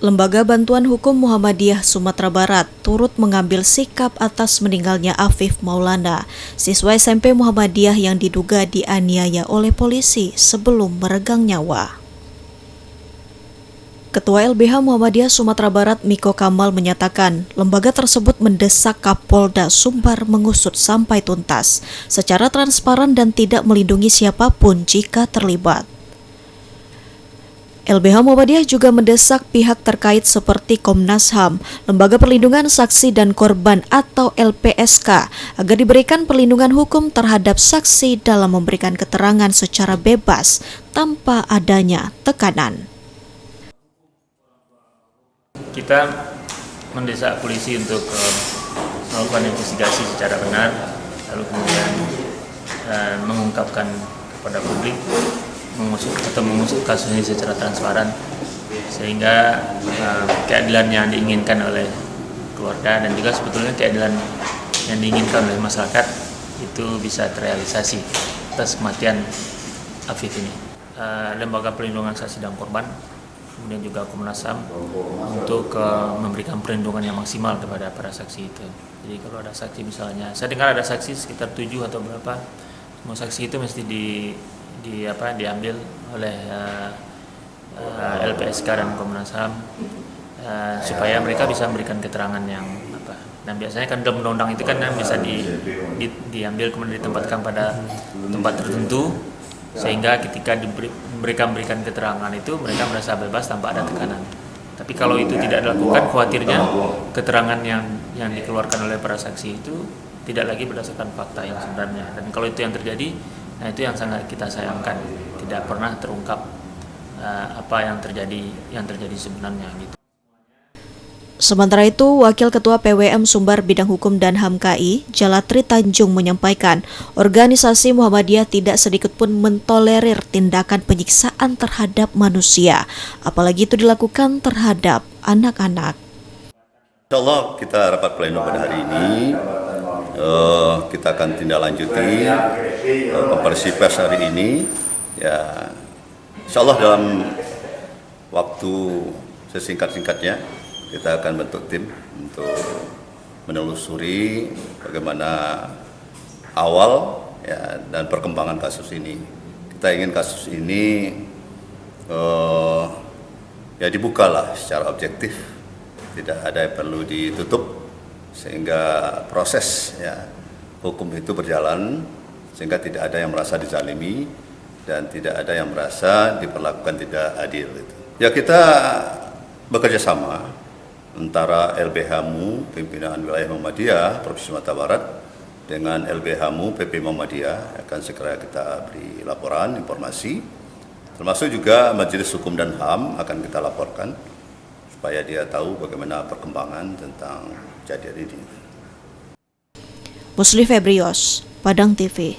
Lembaga Bantuan Hukum Muhammadiyah Sumatera Barat turut mengambil sikap atas meninggalnya Afif Maulana, siswa SMP Muhammadiyah yang diduga dianiaya oleh polisi sebelum meregang nyawa. Ketua LBH Muhammadiyah Sumatera Barat Miko Kamal menyatakan, lembaga tersebut mendesak Kapolda Sumbar mengusut sampai tuntas, secara transparan dan tidak melindungi siapapun jika terlibat. LBH Muhammadiyah juga mendesak pihak terkait seperti Komnas HAM, Lembaga Perlindungan Saksi dan Korban atau LPSK, agar diberikan perlindungan hukum terhadap saksi dalam memberikan keterangan secara bebas tanpa adanya tekanan. Kita mendesak polisi untuk melakukan investigasi secara benar, lalu kemudian mengungkapkan kepada publik, mengusut kasus ini secara transparan, sehingga keadilan yang diinginkan oleh keluarga dan juga sebetulnya keadilan yang diinginkan oleh masyarakat itu bisa terrealisasi atas kematian Afif ini. Lembaga Perlindungan Saksi dan Korban, kemudian juga Komnas HAM untuk memberikan perlindungan yang maksimal kepada para saksi itu. Jadi kalau ada saksi misalnya, saya dengar ada saksi sekitar 7 atau berapa, semua saksi itu mesti diambil oleh LPSK dan Komnas HAM supaya mereka bisa memberikan keterangan yang apa. Dan biasanya kan dalam undang-undang itu kan bisa diambil kemudian ditempatkan pada tempat tertentu, sehingga ketika mereka memberikan keterangan itu mereka merasa bebas tanpa ada tekanan. Tapi kalau itu tidak dilakukan, khawatirnya keterangan yang dikeluarkan oleh para saksi itu tidak lagi berdasarkan fakta yang sebenarnya. Dan kalau itu yang terjadi, nah itu yang sangat kita sayangkan, tidak pernah terungkap apa yang terjadi sebenarnya gitu. Sementara itu, Wakil Ketua PWM Sumbar Bidang Hukum dan HAM KI, Jalatri Tanjung menyampaikan, organisasi Muhammadiyah tidak sedikit pun mentolerir tindakan penyiksaan terhadap manusia, apalagi itu dilakukan terhadap anak-anak. Insyaallah kita rapat pleno pada hari ini. Kita akan tindak lanjuti konferensi pers hari ini. Ya, insyaallah dalam waktu sesingkat-singkatnya kita akan bentuk tim untuk menelusuri bagaimana awal ya, dan perkembangan kasus ini. Kita ingin kasus ini ya dibukalah secara objektif, tidak ada yang perlu ditutup, sehingga proses ya, hukum itu berjalan, sehingga tidak ada yang merasa dizalimi dan tidak ada yang merasa diperlakukan tidak adil. Ya, kita bekerja sama antara LBH-MU Pimpinan Wilayah Muhammadiyah Provinsi Sumatera Barat dengan LBH-MU PP Muhammadiyah, akan segera kita beri laporan informasi, termasuk juga Majelis Hukum dan HAM akan kita laporkan supaya dia tahu bagaimana perkembangan tentang kejadian ini. Musli Febrios, Padang TV.